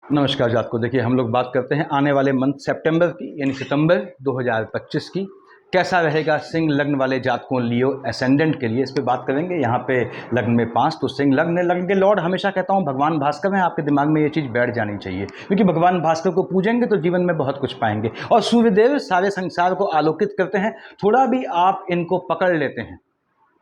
नमस्कार जातको। देखिए, हम लोग बात करते हैं आने वाले मंथ सितंबर की, यानी सितंबर 2025 की। कैसा रहेगा सिंह लग्न वाले जातकों, लियो एसेंडेंट के लिए, इस पे बात करेंगे। यहाँ पे लग्न में 5 तो सिंह लग्न है। लग्न के लॉर्ड हमेशा कहता हूँ भगवान भास्कर हैं। आपके दिमाग में ये चीज़ बैठ जानी चाहिए, क्योंकि भगवान भास्कर को पूजेंगे तो जीवन में बहुत कुछ पाएंगे। और सूर्यदेव सारे संसार को आलोकित करते हैं। थोड़ा भी आप इनको पकड़ लेते हैं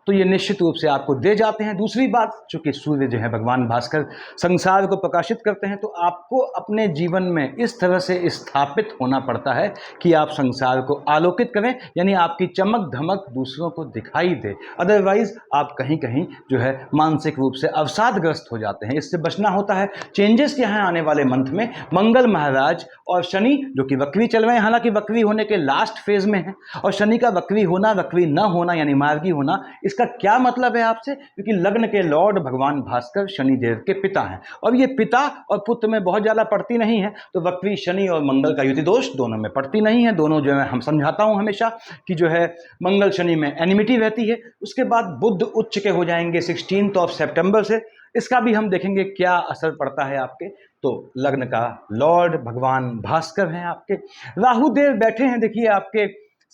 तो ये निश्चित रूप से आपको दे जाते हैं। दूसरी बात, चूंकि सूर्य जो है भगवान भास्कर संसार को प्रकाशित करते हैं, तो आपको अपने जीवन में इस तरह से स्थापित होना पड़ता है कि आप संसार को आलोकित करें, यानी आपकी चमक धमक दूसरों को दिखाई दे। अदरवाइज आप कहीं कहीं जो है मानसिक रूप से अवसादग्रस्त हो जाते हैं। इससे बचना होता है। चेंजेस क्या हैं आने वाले मंथ में? मंगल महाराज और शनि जो कि वक्री चल रहे हैं, हालांकि वक्री होने के लास्ट फेज में है। और शनि का वक्री होना, वक्री न होना यानी मार्गी होना, इसका क्या मतलब है आपसे? क्योंकि लग्न के लॉर्ड भगवान भास्कर शनिदेव के पिता हैं, और ये पिता और पुत्र में बहुत ज्यादा पड़ती नहीं है। तो वक्री शनि और मंगल का युति दोष दोनों में पड़ती नहीं है। दोनों जो है, हम समझाता हूं हमेशा कि जो है मंगल शनि में एनिमिटी रहती है। उसके बाद बुध उच्च के हो जाएंगे 16 सितंबर से। इसका भी हम देखेंगे क्या असर पड़ता है आपके। तो लग्न का लॉर्ड भगवान भास्कर हैं आपके। राहु देव बैठे हैं, देखिए, आपके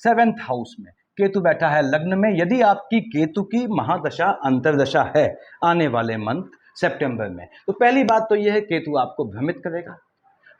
7th हाउस में। केतु बैठा है लग्न में। यदि आपकी केतु की महादशा अंतरदशा है आने वाले मंथ सितंबर में, तो पहली बात तो यह है केतु आपको भ्रमित करेगा।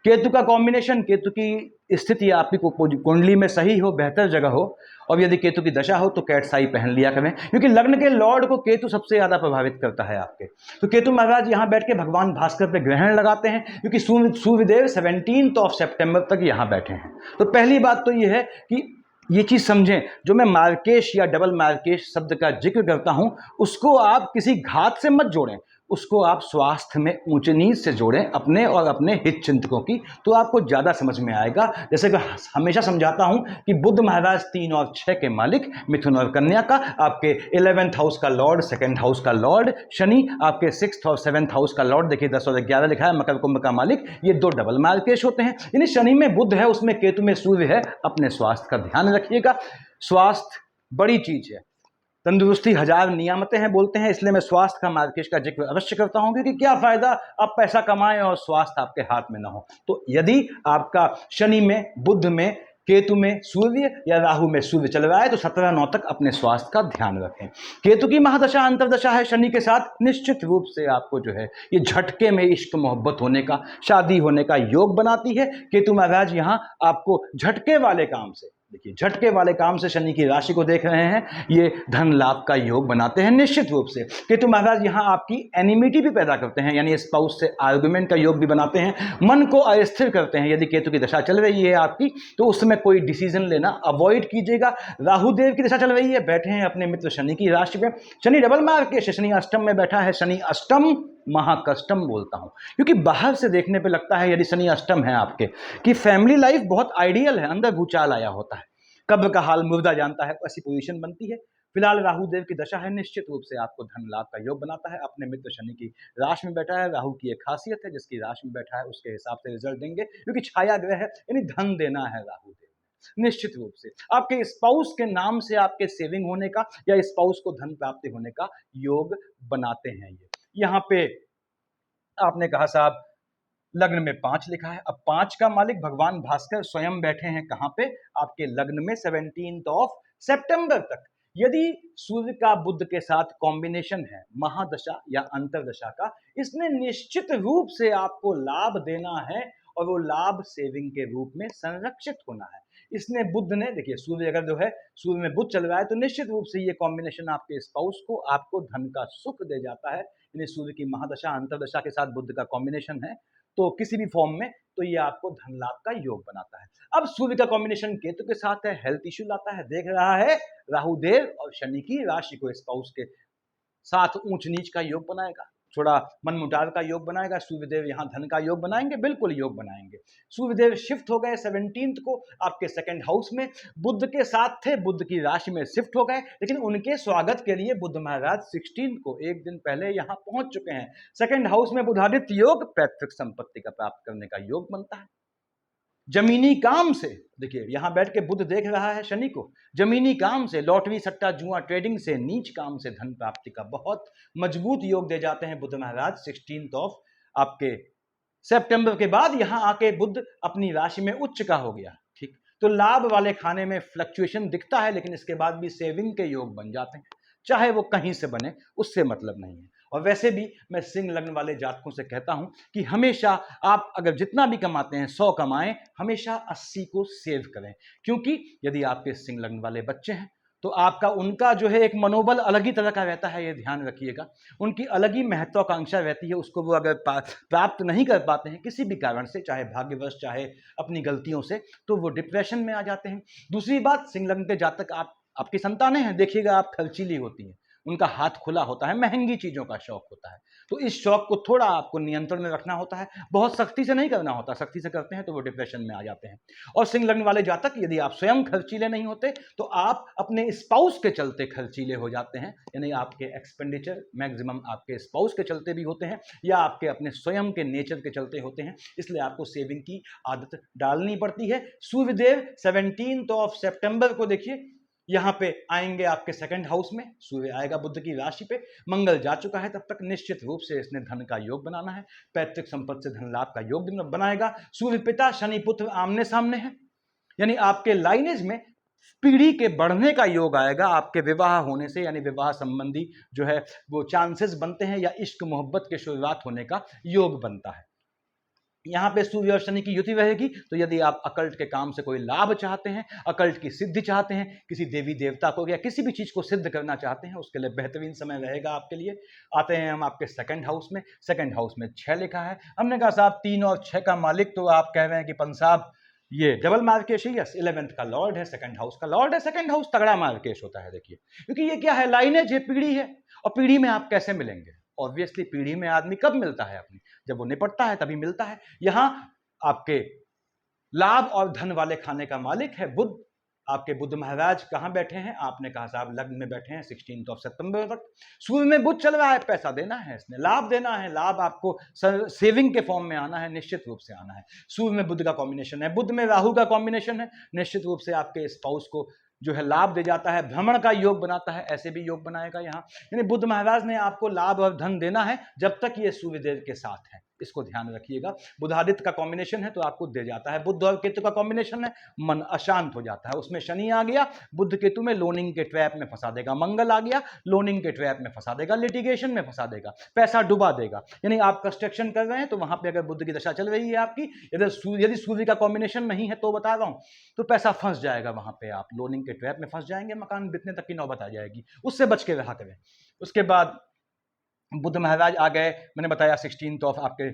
केतु का कॉम्बिनेशन, केतु की स्थिति आपकी कुंडली में सही हो, बेहतर जगह हो, और यदि केतु की दशा हो तो कैटसाई पहन लिया करें, क्योंकि लग्न के लॉर्ड को केतु सबसे ज्यादा प्रभावित करता है आपके। तो केतु महाराज यहां बैठ के भगवान भास्कर पे ग्रहण लगाते हैं, क्योंकि सूर्यदेव 17 सितंबर तक यहां बैठे हैं। तो पहली बात तो यह है कि ये चीज समझें, जो मैं मार्केश या डबल मार्केश शब्द का जिक्र करता हूं, उसको आप किसी घात से मत जोड़ें, उसको आप स्वास्थ्य में ऊंच नीच से जोड़ें, अपने और अपने हित चिंतकों की, तो आपको ज्यादा समझ में आएगा। जैसे कि हमेशा समझाता हूं कि बुध महाराज 3 और 6 के मालिक, मिथुन और कन्या का, आपके 11th हाउस का लॉर्ड, 2nd हाउस का लॉर्ड शनि, आपके 6th और 7th हाउस का लॉर्ड, देखिए 10 और 11 लिखा है, मकर कुंभ का मालिक, ये दो डबल मार्केश होते हैं। यानी शनि में बुध है, उसमें केतु में सूर्य है। अपने स्वास्थ्य का ध्यान रखिएगा। स्वास्थ्य बड़ी चीज है। तंदुरुस्ती हजार नियामतें हैं बोलते हैं, इसलिए मैं स्वास्थ्य का मार्केश का जिक्र अवश्य करता हूं, क्योंकि क्या फायदा आप पैसा कमाएं और स्वास्थ्य आपके हाथ में ना हो। तो यदि आपका शनि में, बुध में, केतु में सूर्य या राहु में सूर्य चल रहा है, तो 17/9 तक अपने स्वास्थ्य का ध्यान रखें। केतु की महादशा अंतरदशा है शनि के साथ, निश्चित रूप से आपको जो है ये झटके में इश्क मोहब्बत होने का, शादी होने का योग बनाती है। केतु महाराज यहां आपको झटके वाले काम से, देखिए, झटके वाले काम से शनि की राशि को देख रहे हैं, ये धन लाभ का योग बनाते हैं निश्चित रूप से। केतु महाराज यहां आपकी एनिमिटी भी पैदा करते हैं, यानी स्पाउस से आर्गुमेंट का योग भी बनाते हैं, मन को अस्थिर करते हैं। यदि केतु की दशा चल रही है आपकी, तो उस समय कोई डिसीजन लेना अवॉइड कीजिएगा। राहु देव की दशा चल रही है, बैठे हैं अपने मित्र शनि की राशि में। शनि डबल मार्केश, शनि अष्टम में बैठा है। शनि अष्टम महाकष्टम बोलता हूं, क्योंकि बाहर से देखने पे लगता है, यदि शनि अष्टम है आपके, कि फैमिली लाइफ बहुत आइडियल है, अंदर भूचाल आया होता है, कब्र का हाल मुर्दा जानता है, ऐसी पोजीशन बनती है। फिलहाल राहु देव की दशा है, निश्चित रूप से आपको धन लाभ का योग बनाता है। अपने मित्र शनि की राशि में बैठा है। राहु की एक खासियत है, जिसकी राशि में बैठा है उसके हिसाब से रिजल्ट देंगे, क्योंकि छाया ग्रह है, यानी धन देना है राहु देव। निश्चित रूप से आपके स्पाउस के नाम से आपके सेविंग होने का या स्पाउस को धन प्राप्ति होने का योग बनाते हैं। ये यहाँ पे आपने कहा साहब लग्न में 5 लिखा है। अब 5 का मालिक भगवान भास्कर स्वयं बैठे हैं कहां पे? आपके लग्न में 17 सितंबर तक। यदि सूर्य का बुध के साथ कॉम्बिनेशन है महादशा या अंतरदशा का, इसने निश्चित रूप से आपको लाभ देना है, और वो लाभ सेविंग के रूप में संरक्षित होना है। इसने बुध ने, देखिए, सूर्य अगर जो है सूर्य में बुध चल रहा है, तो निश्चित रूप से ये कॉम्बिनेशन आपके स्पाउस को, आपको धन का सुख दे जाता है। यानी सूर्य की महादशा अंतरदशा के साथ बुध का कॉम्बिनेशन है, तो किसी भी फॉर्म में, तो ये आपको धन लाभ का योग बनाता है। अब सूर्य का कॉम्बिनेशन केतु के साथ है, हेल्थ इश्यू लाता है। देख रहा है राहु देव और शनि की राशि को स्पाउस के साथ ऊंच नीच का योग बनाएगा, थोड़ा मनमुटाव का योग बनाएगा। सूर्यदेव यहां धन का योग बनाएंगे, बिल्कुल योग बनाएंगे। सूर्यदेव शिफ्ट हो गए 17 को आपके 2nd हाउस में, बुध के साथ थे, बुध की राशि में शिफ्ट हो गए, लेकिन उनके स्वागत के लिए बुध महाराज 16 को, एक दिन पहले यहां पहुंच चुके हैं। 2nd हाउस में बुधादित्य योग, पैतृक संपत्ति का प्राप्त करने का योग बनता है। जमीनी काम से, देखिए, यहां बैठ के बुध देख रहा है शनि को, जमीनी काम से, लॉटरी सट्टा जुआ ट्रेडिंग से, नीच काम से धन प्राप्ति का बहुत मजबूत योग दे जाते हैं बुध महाराज 16 आपके सितंबर के बाद यहां आके बुध अपनी राशि में उच्च का हो गया, ठीक। तो लाभ वाले खाने में फ्लक्चुएशन दिखता है, लेकिन इसके बाद भी सेविंग के योग बन जाते हैं, चाहे वो कहीं से बने, उससे मतलब नहीं है। और वैसे भी मैं सिंह लग्न वाले जातकों से कहता हूं कि हमेशा आप अगर जितना भी कमाते हैं 100 कमाएं, हमेशा 80 को सेव करें, क्योंकि यदि आपके सिंह लग्न वाले बच्चे हैं तो आपका उनका जो है एक मनोबल अलग ही तरह का रहता है, ये ध्यान रखिएगा। उनकी अलग ही महत्वाकांक्षा रहती है, उसको वो अगर प्राप्त नहीं कर पाते हैं किसी भी कारण से, चाहे भाग्यवश चाहे अपनी गलतियों से, तो वो डिप्रेशन में आ जाते हैं। दूसरी बात, सिंह लग्न के जातक आपकी संतानें हैं, देखिएगा आप खर्चीली होती हैं, उनका हाथ खुला होता है, महंगी चीजों का शौक होता है, तो इस शौक को थोड़ा आपको नियंत्रण में रखना होता है, बहुत सख्ती से नहीं करना होता, सख्ती से करते हैं तो वो डिप्रेशन में आ जाते हैं। और सिंह लग्न वाले जातक यदि आप स्वयं खर्चीले नहीं होते तो आप अपने स्पाउस के चलते खर्चीले हो जाते हैं, यानी आपके एक्सपेंडिचर मैक्सिमम आपके स्पाउस के चलते भी होते हैं या आपके अपने स्वयं के नेचर के चलते होते हैं, इसलिए आपको सेविंग की आदत डालनी पड़ती है। सूर्यदेव 17 सितंबर को देखिए यहां पे आएंगे आपके सेकंड हाउस में, सूर्य आएगा बुध की राशि पे, मंगल जा चुका है तब तक, निश्चित रूप से इसने धन का योग बनाना है, पैतृक संपत्ति से धन लाभ का योग बनाएगा। सूर्य पिता शनि पुत्र आमने सामने है, यानी आपके लाइनेज में पीढ़ी के बढ़ने का योग आएगा, आपके विवाह होने से, यानी विवाह संबंधी जो है वो चांसेस बनते हैं, या इश्क मोहब्बत के शुरुआत होने का योग बनता है। यहां पे सूर्य और शनि की युति रहेगी, तो यदि आप अकल्ट के काम से कोई लाभ चाहते हैं, अकल्ट की सिद्धि चाहते हैं, किसी देवी देवता को या किसी भी चीज को सिद्ध करना चाहते हैं, उसके लिए बेहतरीन समय रहेगा आपके लिए। आते हैं हम आपके सेकंड हाउस में, सेकंड हाउस में 6 लिखा है। हमने कहा साहब 3 और 6 का मालिक, तो आप कह रहे हैं कि पंत साहब ये डबल मार्केश है, यस 11th का लॉर्ड है, सेकंड हाउस का लॉर्ड है, सेकंड हाउस तगड़ा मार्केश होता है। देखिए क्योंकि ये क्या है, लाइनेज है, पीढ़ी है, और पीढ़ी में आप कैसे मिलेंगे? ऑब्वियसली पीढ़ी में आदमी कब मिलता है अपनी, जब वो निपटता है तभी मिलता है। यहां आपके लाभ और धन वाले खाने का मालिक है बुध, आपके बुध महाराज कहां बैठे हैं? आपने कहा साहब लग्न में बैठे हैं 16 सितंबर तक। सूर्य में बुध चल रहा है, पैसा देना है इसने, लाभ देना है, लाभ आपको सेविंग के फॉर्म में आना है, निश्चित रूप से आना है। सूर्य में बुध का कॉम्बिनेशन है, बुध में राहु का कॉम्बिनेशन है, निश्चित रूप से आपके स्पाउस को जो है लाभ दे जाता है, भ्रमण का योग बनाता है, ऐसे भी योग बनाएगा यहाँ। यानी बुध महाराज ने आपको लाभ और धन देना है जब तक ये सूर्यदेव के साथ है, इसको ध्यान रखिएगा। बुधादित्य का कॉम्बिनेशन है तो आपको दे जाता है, बुध और केतु का कॉम्बिनेशन है, मन अशांत हो जाता है, उसमें शनि आ गया, बुध केतु में लोनिंग के ट्रैप में फंसा देगा, मंगल आ गया लोनिंग के ट्रैप में फंसा देगा, लिटिगेशन में फंसा देगा, पैसा डुबा देगा। यानी आप कंस्ट्रक्शन कर रहे हैं तो वहां पे अगर बुध की दशा चल रही है आपकी, यदि सूर्य का कॉम्बिनेशन नहीं है तो बता रहा हूं, तो पैसा फंस जाएगा वहां पे, आप लोनिंग के ट्रैप में फंस जाएंगे, मकान बिकने तक की नौबत आ जाएगी, उससे बच के रहा करें। उसके बाद बुध महाराज आ गए, मैंने बताया 16 आपके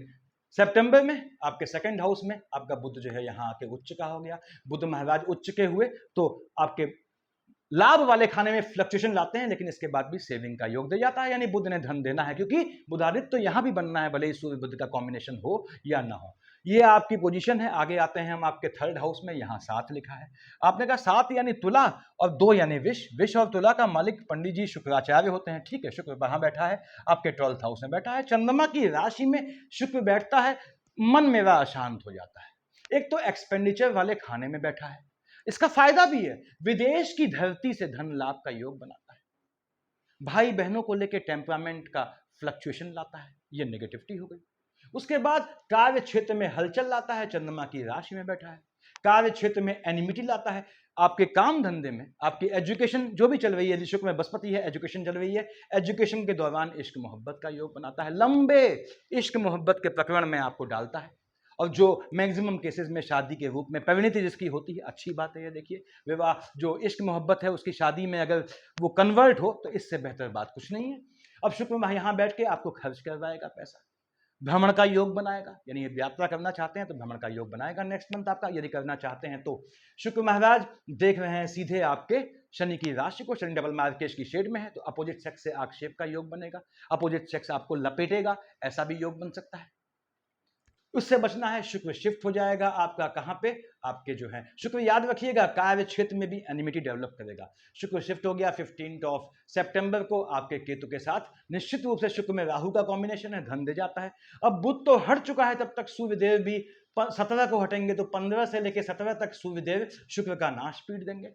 सितंबर में, आपके सेकंड हाउस में आपका बुध जो है यहाँ आके उच्च का हो गया। बुध महाराज उच्च के हुए तो आपके लाभ वाले खाने में फ्लक्चुएशन लाते हैं, लेकिन इसके बाद भी सेविंग का योग दे जाता है, यानी बुध ने धन देना है, क्योंकि बुधादित्य तो यहां भी बनना है, भले ही सूर्य बुध का कॉम्बिनेशन हो या ना हो। ये आपकी पोजीशन है। आगे आते हैं हम आपके थर्ड हाउस में, यहां 7 लिखा है। आपने कहा 7 यानी तुला और 2 यानी विष, विष और तुला का मालिक पंडित जी शुक्राचार्य होते हैं, ठीक है, शुक्र वहां बैठा है, आपके 12th हाउस में बैठा है, चंद्रमा की राशि में शुक्र बैठता है, मन मेरा अशांत हो जाता है। एक तो एक्सपेंडिचर वाले खाने में बैठा है, इसका फायदा भी है, विदेश की धरती से धन लाभ का योग बनाता है, भाई बहनों को लेकर टेम्परामेंट का फ्लक्चुएशन लाता है, ये नेगेटिविटी हो गई। उसके बाद कार्य क्षेत्र में हलचल लाता है, चंद्रमा की राशि में बैठा है, कार्य क्षेत्र में एनिमिटी लाता है, आपके काम धंधे में, आपकी एजुकेशन जो भी चल रही है, शुक्र में बृहस्पति है, एजुकेशन चल रही है, एजुकेशन के दौरान इश्क मोहब्बत का योग बनाता है, लंबे इश्क मोहब्बत के प्रकरण में आपको डालता है, और जो मैक्सिमम केसेस में शादी के रूप में परिणति जिसकी होती है, अच्छी बात है ये, देखिए विवाह जो इश्क मोहब्बत है उसकी शादी में अगर वो कन्वर्ट हो तो इससे बेहतर बात कुछ नहीं है। अब शुक्र यहाँ बैठ के आपको खर्च करवाएगा पैसा, भ्रमण का योग बनाएगा, यानी यात्रा करना चाहते हैं तो भ्रमण का योग बनाएगा नेक्स्ट मंथ आपका, यदि करना चाहते हैं तो। शुक्र महाराज देख रहे हैं सीधे आपके शनि की राशि को, शनि डबल मार्केश की शेड में है, तो अपोजिट सेक्स से आक्षेप का योग बनेगा, अपोजिट सेक्स आपको लपेटेगा, ऐसा भी योग बन सकता है, उससे बचना है। शुक्र शिफ्ट हो जाएगा आपका कहां पे, आपके जो है शुक्र याद रखिएगा कार्य क्षेत्र में भी एनिमिटी डेवलप करेगा। शुक्र शिफ्ट हो गया 15 सितंबर को आपके केतु के साथ, निश्चित रूप से शुक्र में राहु का कॉम्बिनेशन है, धन दे जाता है। अब बुध तो हट चुका है, तब तक सूर्यदेव भी 17 को हटेंगे, तो 15 से लेकर 17 तक सूर्यदेव शुक्र का नाश पीट देंगे।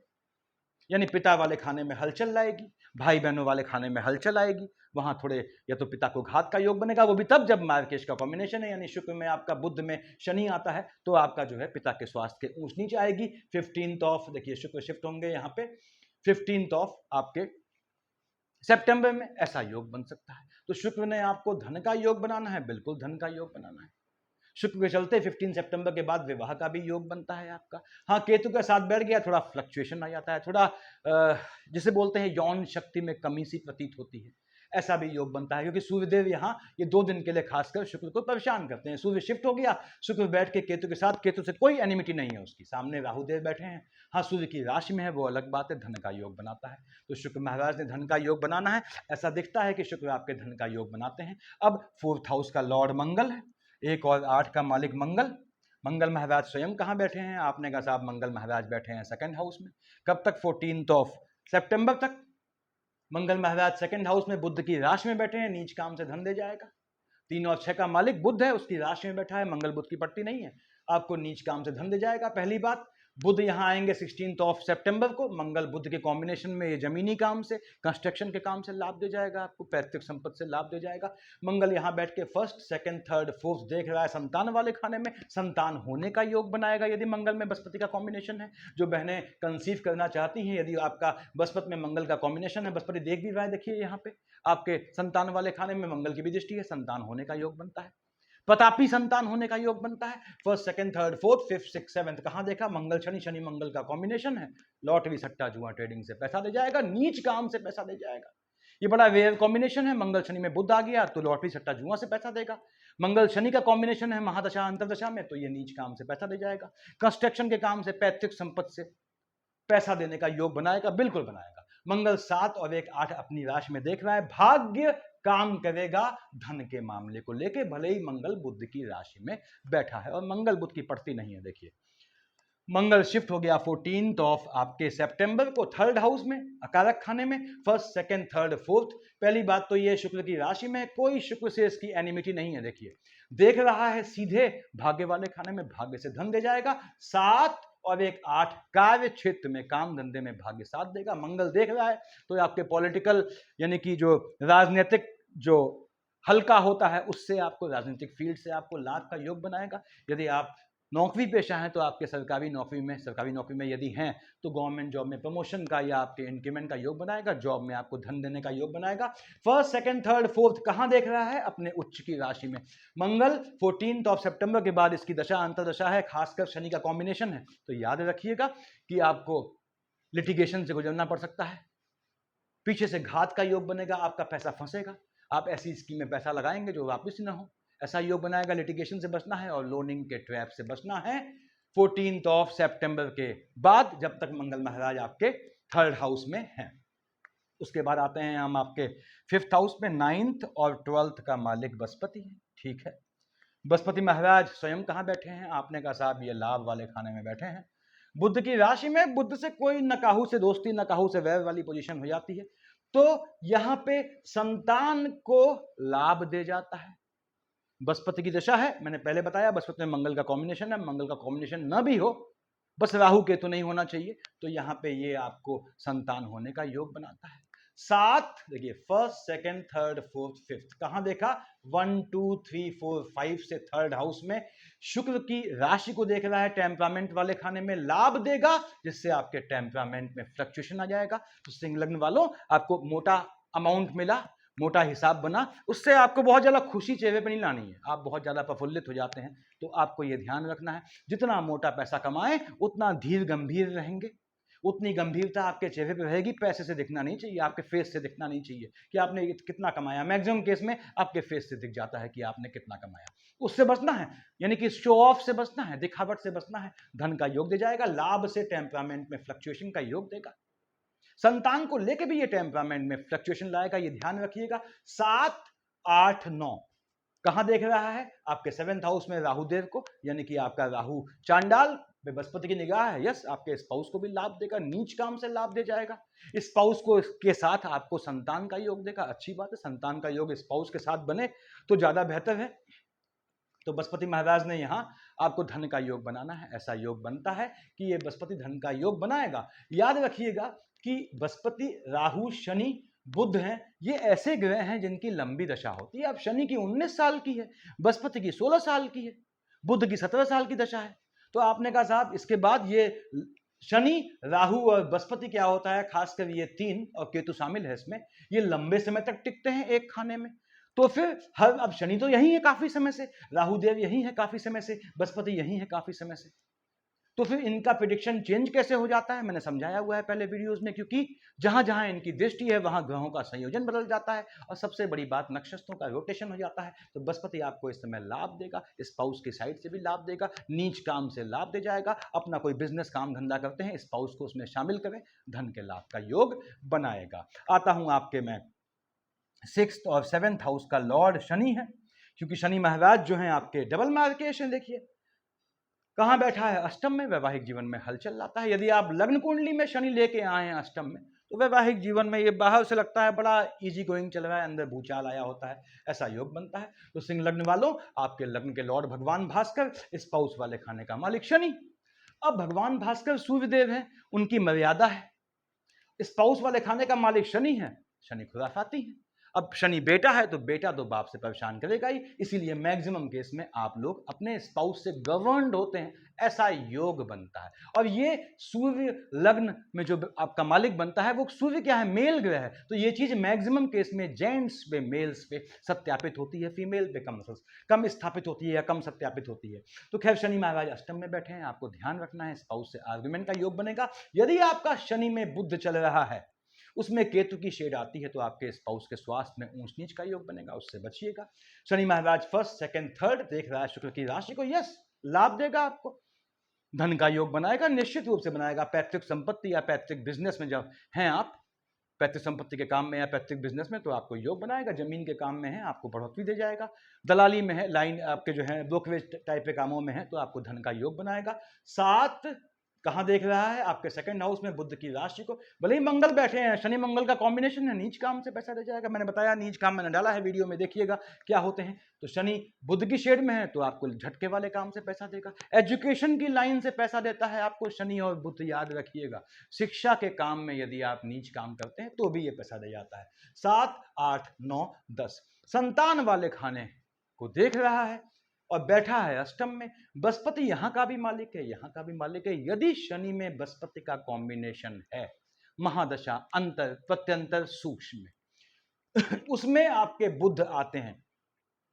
यानी पिता वाले खाने में हलचल लाएगी, भाई बहनों वाले खाने में हलचल आएगी, वहां थोड़े या तो पिता को घात का योग बनेगा, वो भी तब जब मार्केश का कॉम्बिनेशन है, यानी शुक्र में आपका बुध में शनि आता है, तो आपका जो है पिता के स्वास्थ्य के ऊंच नीच आएगी। 15th ऑफ, देखिए शुक्र शिफ्ट होंगे यहाँ पे 15th ऑफ आपके सितंबर में, ऐसा योग बन सकता है। तो शुक्र ने आपको धन का योग बनाना है, बिल्कुल धन का योग बनाना है। शुक्र के चलते 15 सितंबर के बाद विवाह का भी योग बनता है आपका। हाँ, केतु के साथ बैठ गया, थोड़ा फ्लक्चुएशन आ जाता है, थोड़ा जिसे बोलते हैं यौन शक्ति में कमी सी प्रतीत होती है, ऐसा भी योग बनता है, क्योंकि सूर्यदेव यहाँ ये 2 दिन के लिए खासकर शुक्र को परेशान करते हैं। सूर्य शिफ्ट हो गया, शुक्र बैठ के केतु के साथ, केतु से कोई एनिमिटी नहीं है उसकी, सामने राहुदेव बैठे हैं। हाँ, सूर्य की राशि में है, वो अलग बात है, धन का योग बनाता है। तो शुक्र महाराज ने धन का योग बनाना है, ऐसा दिखता है कि शुक्र आपके धन का योग बनाते हैं। अब 4th हाउस का लॉर्ड मंगल है, 1 और 8 का मालिक मंगल। मंगल महाराज स्वयं कहाँ बैठे हैं? आपने कहा साहब मंगल महाराज बैठे हैं 2nd हाउस में। कब तक? 14th ऑफ सितंबर तक। मंगल महाराज 2nd हाउस में बुध की राशि में बैठे हैं, नीच काम से धन दे जाएगा। 3 और 6 का मालिक बुध है, उसकी राशि में बैठा है, मंगल बुध की पट्टी नहीं है, आपको नीच काम से धन दे जाएगा। पहली बात, बुध यहां आएंगे 16th ऑफ सितंबर को, मंगल बुध के कॉम्बिनेशन में ये जमीनी काम से, कंस्ट्रक्शन के काम से लाभ दे जाएगा, आपको पैतृक संपत्ति से लाभ दे जाएगा। मंगल यहां बैठ के 1st, 2nd, 3rd, 4th देख रहा है, संतान वाले खाने में संतान होने का योग बनाएगा यदि मंगल में बृहस्पति का कॉम्बिनेशन है। जो बहनें कंसीव करना चाहती हैं, यदि आपका बृहस्पति में मंगल का कॉम्बिनेशन है, बृहस्पति देख भी रहा है, देखिए यहाँ पे आपके संतान वाले खाने में मंगल की भी दृष्टि है, संतान होने का योग बनता है, प्रतापी संतान होने का योग बनता है। 1st, 2nd, 3rd, 4th, 5th, 6th, 7th कहां देखा? मंगल शनि, शनि मंगल का कॉम्बिनेशन है, लॉटरी सट्टा जुआ ट्रेडिंग से पैसा दे जाएगा, नीच काम से पैसा दे जाएगा। ये बड़ा रेयर कॉम्बिनेशन है, मंगल शनि में बुध आ गया तो लॉटरी सट्टा जुआ से पैसा देगा। मंगल शनि का कॉम्बिनेशन है महादशा अंतरदशा में, तो ये नीच काम से पैसा दे जाएगा, कंस्ट्रक्शन के काम से, पैतृक संपत्ति से पैसा देने का योग बनाएगा, बिल्कुल बनाएगा। मंगल 7 और 1, 8 अपनी राशि में देख रहा है, भाग्य काम करेगा धन के मामले को लेके, भले ही मंगल बुध की राशि में बैठा है, और मंगल बुध की पड़ती नहीं है। देखिए मंगल शिफ्ट हो गया 14th ऑफ आपके सितंबर को 3rd हाउस में, अकारक खाने में, 1st, 2nd, 3rd, 4th। पहली बात तो ये शुक्र की राशि में, कोई शुक्र से इसकी एनिमिटी नहीं है। देखिए देख रहा है सीधे भाग्य वाले खाने में, भाग्य से धन दे जाएगा। 7 और 1, 8 कार्य क्षेत्र में, काम धंधे में भाग्य साथ देगा। मंगल देख रहा है तो आपके पॉलिटिकल यानी कि जो राजनीतिक जो हल्का होता है, उससे आपको, राजनीतिक फील्ड से आपको लाभ का योग बनाएगा। यदि आप नौकरी पेशा हैं तो आपके सरकारी नौकरी में यदि हैं तो गवर्नमेंट जॉब में प्रमोशन का या आपके इंक्रीमेंट का योग बनाएगा, जॉब में आपको धन देने का योग बनाएगा। 1st, 2nd, 3rd, 4th कहां देख रहा है? अपने उच्च की राशि में। मंगल 14th ऑफ सितंबर के बाद इसकी दशा अंतरदशा है, खासकर शनि का कॉम्बिनेशन है, तो याद रखिएगा कि आपको लिटिगेशन से गुजरना पड़ सकता है, पीछे से घात का योग बनेगा, आपका पैसा फंसेगा, आप ऐसी स्कीम में पैसा लगाएंगे जो वापस ही ना हो, ऐसा योग बनाएगा। लिटिगेशन से बचना है और लोनिंग के ट्रैप से बचना है 14th ऑफ सितंबर के बाद, जब तक मंगल महाराज आपके 3rd हाउस में हैं। उसके बाद आते हैं हम आपके 5th हाउस में, 9th और 12th का मालिक बृहस्पति है। ठीक है, बृहस्पति महाराज स्वयं कहाँ बैठे हैं? आपने कहा साहब ये लाभ वाले खाने में बैठे हैं, बुध की राशि में। बुध से कोई नकाहू से दोस्ती, नकाहू से वैर वाली पोजीशन हो जाती है, तो यहां पे संतान को लाभ दे जाता है। बृहस्पति की दशा है, मैंने पहले बताया, बृहस्पति में मंगल का कॉम्बिनेशन है, मंगल का कॉम्बिनेशन न भी हो, बस राहु केतु नहीं होना चाहिए, तो यहां पे ये आपको संतान होने का योग बनाता है। 7 देखिए 1st, 2nd, 3rd, 4th, 5th कहां देखा? 1, 2, 3, 4, 5 से 3rd हाउस में, शुक्र की राशि को देख रहा है, टेम्परामेंट वाले खाने में लाभ देगा, जिससे आपके टेम्परामेंट में फ्लक्चुएशन आ जाएगा। तो सिंह लग्न वालों, आपको मोटा अमाउंट मिला, मोटा हिसाब बना, उससे आपको बहुत ज्यादा खुशी चेहरे पर नहीं लानी है, आप बहुत ज्यादा प्रफुल्लित हो जाते हैं, तो आपको यह ध्यान रखना है, जितना मोटा पैसा कमाएं उतना धीर गंभीर रहेंगे, उतनी गंभीरता आपके चेहरे पे रहेगी, पैसे से दिखना नहीं चाहिए, आपके फेस से दिखना नहीं चाहिए कि आपने कितना कमाया। मैक्सिमम केस में आपके फेस से दिख जाता है कि आपने कितना कमाया, उससे बचना है, यानी कि शो ऑफ से बचना है, दिखावट से बचना है। धन का योग दे जाएगा, लाभ से टेम्परामेंट में फ्लक्चुएशन का योग देगा, संतान को लेके भी ये टेम्परामेंट में फ्लक्चुएशन लाएगा, ये ध्यान रखिएगा। 7, 8, 9 कहां देख रहा है? आपके 7th हाउस में राहुदेव को, यानी कि आपका राहु चांडाल में बृहस्पति की निगाह है, यस, आपके स्पाउस को भी लाभ देगा, नीच काम से लाभ दे जाएगा, स्पाउस को के साथ आपको संतान का योग देगा। अच्छी बात है, संतान का योग स्पाउस के साथ बने तो ज्यादा बेहतर है। तो बृहस्पति महाराज ने यहां आपको धन का योग बनाना है, ऐसा योग बनता है कि ये बृहस्पति धन का योग बनाएगा। याद रखिएगा कि बृहस्पति, राहु, शनि, बुध हैं, ये ऐसे ग्रह हैं जिनकी लंबी दशा होती है। अब शनि की 19 साल की है, बृहस्पति की 16 साल की है, बुध की 17 साल की दशा है। तो आपने कहा साहब इसके बाद ये शनि, राहु और बृहस्पति क्या होता है, खासकर ये तीन और केतु शामिल है इसमें, ये लंबे समय तक टिकते हैं एक खाने में। तो फिर अब शनि तो यही है काफी समय से, राहु देव यही है काफी समय से, बृहस्पति यही है काफी समय से। तो फिर इनका प्रिडिक्शन चेंज कैसे हो जाता है, मैंने समझाया हुआ है पहले वीडियोस में, क्योंकि जहां जहां इनकी दृष्टि है वहां ग्रहों का संयोजन बदल जाता है, और सबसे बड़ी बात नक्षत्रों का रोटेशन हो जाता है। तो बृहस्पति आपको इस समय लाभ देगा, स्पाउस की साइड से भी लाभ देगा, नीच काम से लाभ दे जाएगा। अपना कोई बिजनेस काम धंधा करते हैं, स्पाउस को उसमें शामिल करें, धन के लाभ का योग बनाएगा। आता हूं आपके मैं 6th और 7th हाउस का लॉर्ड शनि है, क्योंकि शनि महाराज जो है आपके डबल मार्केश है। देखिए कहां बैठा है, अष्टम में, वैवाहिक जीवन में हलचल लाता है। यदि आप लग्न कुंडली में शनि लेके आए हैं अष्टम में, तो वैवाहिक जीवन में ये बाहर से लगता है बड़ा इजी गोइंग चल रहा है, अंदर भूचाल आया होता है, ऐसा योग बनता है। तो सिंह लग्न वालों, आपके लग्न के लॉर्ड भगवान भास्कर, स्पाउस वाले खाने का मालिक शनि। अब भगवान भास्कर सूर्यदेव है, उनकी मर्यादा है। स्पाउस वाले खाने का मालिक शनि है, शनि खुराफाती है। अब शनि बेटा है तो बेटा तो बाप से परेशान करेगा ही, इसीलिए मैक्सिमम केस में आप लोग अपने स्पाउस से गवर्नड होते हैं, ऐसा योग बनता है। और ये सूर्य लग्न में जो आपका मालिक बनता है वो सूर्य क्या है, मेल ग्रह है। तो ये चीज मैक्सिमम केस में जेंट्स पे, मेल्स पे सत्यापित होती है, फीमेल पे कम स्थापित होती है या कम सत्यापित होती है। तो खैर शनि महाराज अष्टम में बैठे हैं, आपको ध्यान रखना है, स्पाउस से आर्गुमेंट का योग बनेगा। यदि आपका शनि में बुध चल रहा है, उसमें केतु की शेड आती है, तो आपके स्पाउस के स्वास्थ्य में ऊंच नीच का योग बनेगा, उससे बचिएगा। शनि महाराज 1st, 2nd, 3rd देख रहा है शुक्र की राशि को, यस लाभ देगा आपको, धन का योग बनाएगा, निश्चित रूप से बनाएगा। पैतृक संपत्ति या पैतृक बिजनेस में जब हैं आप, पैतृक संपत्ति के काम में या पैतृक बिजनेस में, तो आपको योग बनाएगा। जमीन के काम में है, आपको बढ़ोतरी दे जाएगा। दलाली में है, लाइन आपके जो है ब्रोकरेज टाइप के कामों में है, तो आपको धन का योग बनाएगा। 7 कहां देख रहा है, आपके 2nd हाउस में बुध की राशि को। भले ही मंगल बैठे हैं, शनि मंगल का कॉम्बिनेशन है, नीच काम से पैसा दे जाएगा। मैंने बताया नीच काम मैंने डाला है वीडियो में, देखिएगा क्या होते हैं। तो शनि बुध की शेड में है, तो आपको झटके वाले काम से पैसा देगा। एजुकेशन की लाइन से पैसा देता है आपको शनि और बुध, याद रखिएगा। शिक्षा के काम में यदि आप नीच काम करते हैं तो भी ये पैसा दे जाता है। 7, 8, 9, 10 संतान वाले खाने को देख रहा है और बैठा है अष्टम में। बृहस्पति यहां का भी मालिक है, यहां का भी मालिक है। यदि शनि में बृहस्पति का कॉम्बिनेशन है, महादशा अंतर प्रत्यंतर सूक्ष्म उसमें आपके बुध आते हैं,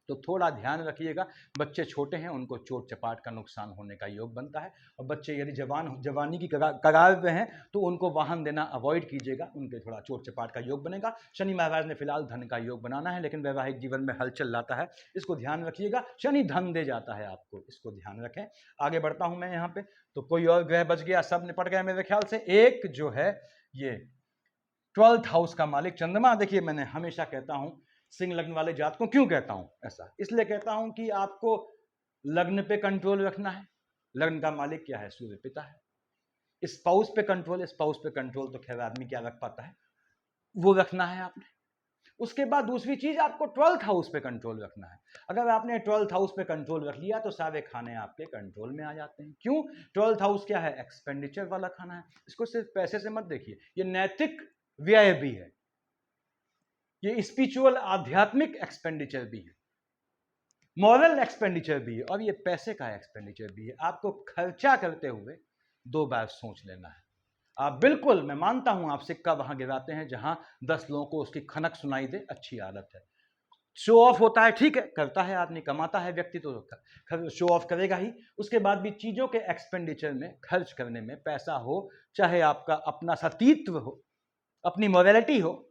तो थोड़ा ध्यान रखिएगा। बच्चे छोटे हैं, उनको चोट चपाट का नुकसान होने का योग बनता है। और बच्चे यदि जवानी की कगार पे हैं, तो उनको वाहन देना अवॉइड कीजिएगा, उनके थोड़ा चोट चपाट का योग बनेगा। शनि महाराज ने फिलहाल धन का योग बनाना है, लेकिन वैवाहिक जीवन में हलचल लाता है, इसको ध्यान रखिएगा। शनि धन दे जाता है आपको, इसको ध्यान रखें। आगे बढ़ता हूं मैं यहाँ पे, तो कोई और ग्रह बच गया, सब निपट गए मेरे ख्याल से। एक जो है ये 12th हाउस का मालिक चंद्रमा। देखिए मैंने हमेशा कहता हूं सिंह लग्न वाले जातकों, क्यों कहता हूं ऐसा, इसलिए कहता हूं कि आपको लग्न पे कंट्रोल रखना है। लग्न का मालिक क्या है, सूर्य पिता है। स्पाउस पे कंट्रोल, स्पाउस पे कंट्रोल तो खैर आदमी क्या रख पाता है, वो रखना है आपने। उसके बाद दूसरी चीज, आपको 12th हाउस पे कंट्रोल रखना है। अगर आपने 12th हाउस पे कंट्रोल रख लिया तो सारे खाने आपके कंट्रोल में आ जाते हैं। क्यों, 12th हाउस क्या है, एक्सपेंडिचर वाला खाना है। इसको सिर्फ पैसे से मत देखिए, ये नैतिक व्यय भी है, ये स्पिरिचुअल आध्यात्मिक एक्सपेंडिचर भी है, मॉरल एक्सपेंडिचर भी है, और ये पैसे का एक्सपेंडिचर भी है। आपको खर्चा करते हुए 2 बार सोच लेना है। आप बिल्कुल, मैं मानता हूं आप सिक्का वहां गिराते हैं जहां 10 लोगों को उसकी खनक सुनाई दे, अच्छी आदत है। शो ऑफ होता है, ठीक है, करता है आदमी, कमाता है व्यक्ति तो शो ऑफ करेगा ही। उसके बाद भी चीजों के एक्सपेंडिचर में, खर्च करने में, पैसा हो चाहे आपका अपना सतीत्व हो, अपनी मोरालिटी हो,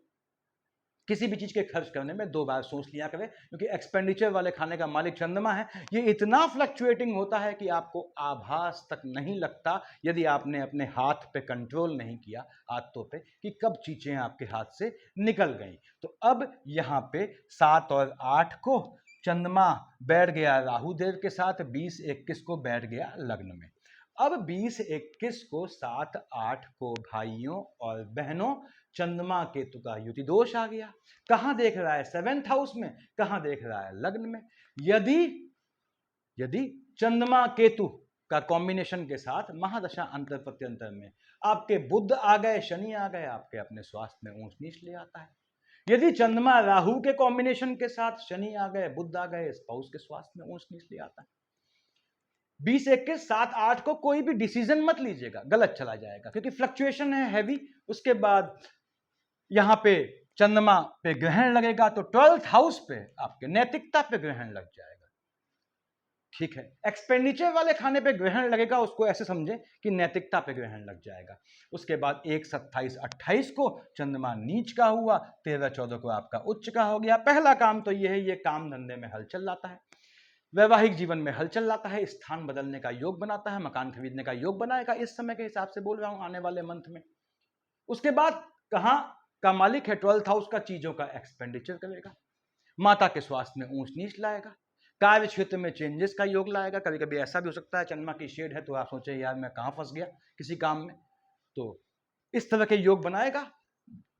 किसी भी चीज के खर्च करने में 2 बार सोच लिया करें, क्योंकि एक्सपेंडिचर वाले खाने का मालिक चंद्रमा है। ये इतना फ्लक्चुएटिंग होता है कि आपको आभास तक नहीं लगता, यदि आपने अपने हाथ पे कंट्रोल नहीं किया, आदतों पे, कि कब चीजें आपके हाथ से निकल गई। तो अब यहां पे 7 और 8 को चंद्रमा बैठ गया राहु देव के साथ, 20-21 को बैठ गया लग्न में। अब 20-21 को, 7-8 को भाइयों और बहनों चंद्रमा केतु का युति दोष आ गया। कहां देख रहा है, 7th हाउस में, कहां देख रहा है, लग्न में। यदि चंद्रमा केतु का कॉम्बिनेशन के साथ महादशा अंतर प्रत्यंतर में आपके बुध आ गए, शनि आ गए, आपके अपने स्वास्थ्य में ऊंच नीच ले आता है। यदि चंद्रमा राहु के कॉम्बिनेशन के साथ शनि आ गए, बुध आ गए, स्पाउस के स्वास्थ्य में ऊंच नीच ले आता है। 20, 21, 7, 8 को कोई भी डिसीजन मत लीजिएगा, गलत चला जाएगा, क्योंकि फ्लक्चुएशन है हैवी। उसके बाद यहां पे चंद्रमा पे ग्रहण लगेगा तो 12th हाउस पे आपके नैतिकता पे ग्रहण लग जाएगा। ठीक है, एक्सपेंडिचर वाले खाने पे ग्रहण लगेगा, उसको ऐसे समझें कि नैतिकता पे ग्रहण लग जाएगा। उसके बाद 1, 27, 28 को चंद्रमा नीच का हुआ, 13, 14 को आपका उच्च का हो गया। पहला काम तो यह है, ये काम धंधे में हलचल लाता है, वैवाहिक जीवन में हलचल लाता है, स्थान बदलने का योग बनाता है, मकान खरीदने का योग बनाएगा। इस समय के हिसाब से बोल रहा हूं, आने वाले मंथ में। उसके बाद कहां का मालिक है? 12th हाउस का, चीजों का एक्सपेंडिचर करेगा, माता के स्वास्थ्य में ऊंच नीच लाएगा, कार्य क्षेत्र में चेंजेस का योग लाएगा। कभी कभी ऐसा भी हो सकता है चंद्रमा की शेड है तो आप सोचे यार मैं कहां फंस गया किसी काम में, तो इस तरह के योग बनाएगा।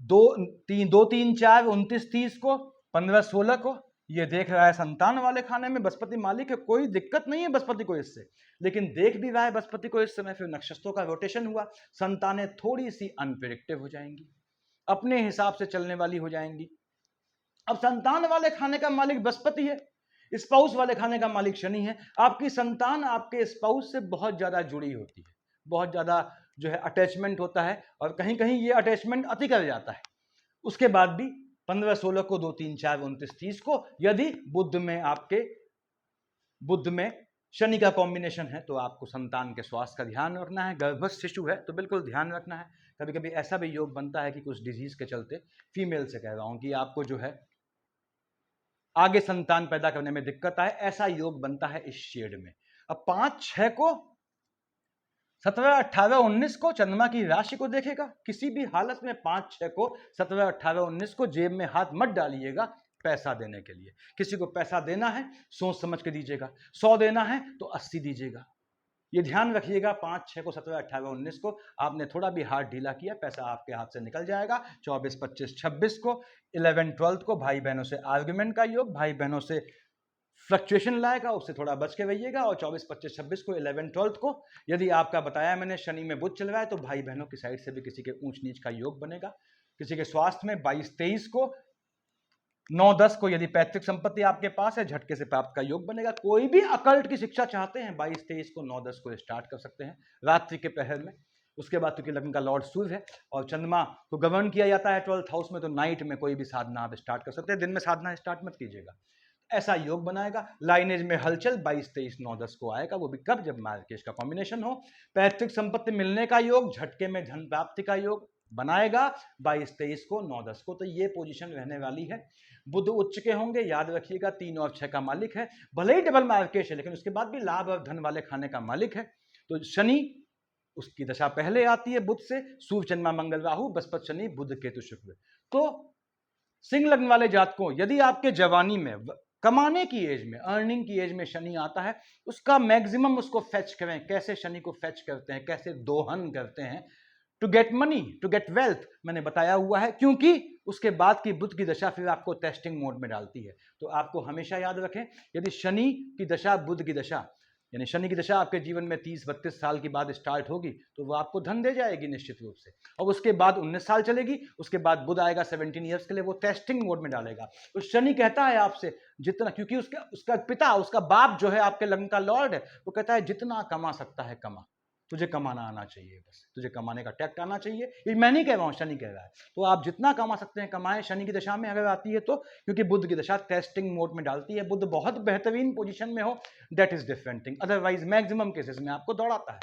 2, 3, 4, 29, 30 को, 15, 16 को ये देख रहा है संतान वाले खाने में, बृहस्पति मालिक है, कोई दिक्कत नहीं है बृहस्पति को इससे, लेकिन देख भी रहा है बृहस्पति को इस समय। फिर नक्षत्रों का रोटेशन हुआ, संतानें थोड़ी सी अनप्रेडिक्टिव हो जाएंगी, अपने हिसाब से चलने वाली हो जाएंगी। अब संतान वाले खाने का मालिक बृहस्पति है, स्पाउस वाले खाने का मालिक शनि है। आपकी संतान आपके स्पाउस से बहुत ज्यादा जुड़ी होती है, बहुत ज्यादा जो है अटैचमेंट होता है, और कहीं कहीं ये अटैचमेंट अति कर जाता है। उसके बाद भी 15, 16 को, 2, 3, 4, 29, 30 को यदि बुध में आपके बुध में शनि का कॉम्बिनेशन है तो आपको संतान के स्वास्थ्य का ध्यान रखना है। गर्भस्थ शिशु है तो बिल्कुल ध्यान रखना है। कभी कभी ऐसा भी योग बनता है कि कुछ डिजीज के चलते, फीमेल से कह रहा हूं, कि आपको जो है आगे संतान पैदा करने में दिक्कत आए, ऐसा योग बनता है इस शेड में। अब 5, 6 को, 17, 18, 19 को चंद्रमा की राशि को देखेगा। किसी भी हालत में 5, 6 को, 17, 18, 19 को जेब में हाथ मत डालिएगा पैसा देने के लिए। किसी को पैसा देना है सोच समझ के दीजिएगा, 100 देना है तो 80 दीजिएगा, ये ध्यान रखिएगा। 5, 6 को, 17, 18, 19 को आपने थोड़ा भी हाथ ढीला किया, पैसा आपके हाथ से निकल जाएगा। 24, 25, 26 को, 11, 12 को भाई बहनों से आर्ग्यूमेंट का योग, भाई बहनों से फ्लक्चुएशन लाएगा, उससे थोड़ा बच के रहिएगा। और 24, 25, 26 को, 11, 12 को यदि आपका बताया मैंने शनि में बुध चल रहा है तो भाई बहनों की साइड से भी किसी के ऊंच नीच का योग बनेगा। किसी के स्वास्थ्य में 22, 23 को, 9, 10 को यदि पैतृक संपत्ति आपके पास है झटके से प्राप्त का योग बनेगा। कोई भी अकल्ट की शिक्षा चाहते हैं 22, 23 को, 9, 10 को स्टार्ट कर सकते हैं रात्रि के पहर में। उसके बाद क्योंकि लग्न का लॉर्ड सूर्य है और चंद्रमा को गवर्न किया जाता है 12th हाउस में, तो नाइट में कोई भी साधना आप स्टार्ट कर सकते हैं, दिन में साधना स्टार्ट मत कीजिएगा। ऐसा योग बनाएगा। लाइनेज में हलचल 22, 23, 9, 10 को आएगा, वो भी कब? जब मार्केश का कॉम्बिनेशन हो। पैतृक संपत्ति मिलने का योग, झटके में धन प्राप्ति का योग बनाएगा 22, 23 को, 9, 10 को। तो ये पोजीशन रहने वाली है। बुध उच्च के होंगे, याद रखिएगा 3 और 6 का मालिक है, भले ही डबल मार्केश है लेकिन उसके बाद भी लाभ और धन वाले खाने का मालिक है। तो शनि, उसकी दशा पहले आती है बुध से, सूर्य, चंद्रमा, मंगल, राहु, बृहस्पति, शनि, बुध, केतु, शुक्र। तो सिंह लग्न वाले जातकों, यदि आपके जवानी में, कमाने की एज में, अर्निंग की एज में शनि आता है, उसका मैक्सिमम उसको फेच करें। कैसे शनि को फेच करते हैं, कैसे दोहन करते हैं? To get money, to get wealth, मैंने बताया हुआ है, क्योंकि उसके बाद की बुध की दशा फिर आपको टेस्टिंग मोड में डालती है। तो आपको हमेशा याद रखें, यदि शनि की दशा, बुध की दशा, यानी शनि की दशा आपके जीवन में 30-32 साल के बाद स्टार्ट होगी तो वो आपको धन दे जाएगी निश्चित रूप से। और उसके बाद 19 साल चलेगी, उसके बाद बुध आएगा 17 ईयर्स के लिए, वो टेस्टिंग मोड में डालेगा। तो शनि कहता है आपसे जितना, क्योंकि उसका पिता, उसका बाप जो है आपके लग्न का लॉर्ड है, वो कहता है जितना कमा सकता है कमा, तुझे कमाना आना चाहिए, बस तुझे कमाने का टैक्ट आना चाहिए। ये मैं नहीं कह रहा हूं, शनि कह रहा है। तो आप जितना कमा सकते हैं कमाएं, शनि की दशा में अगर आती है तो, क्योंकि बुध की दशा टेस्टिंग मोड में डालती है। बुध बहुत बेहतरीन पोजीशन में हो, that is different thing, otherwise maximum cases में आपको दौड़ाता है।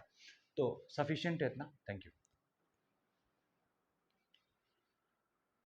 तो सफिशिएंट है इतना। Thank you.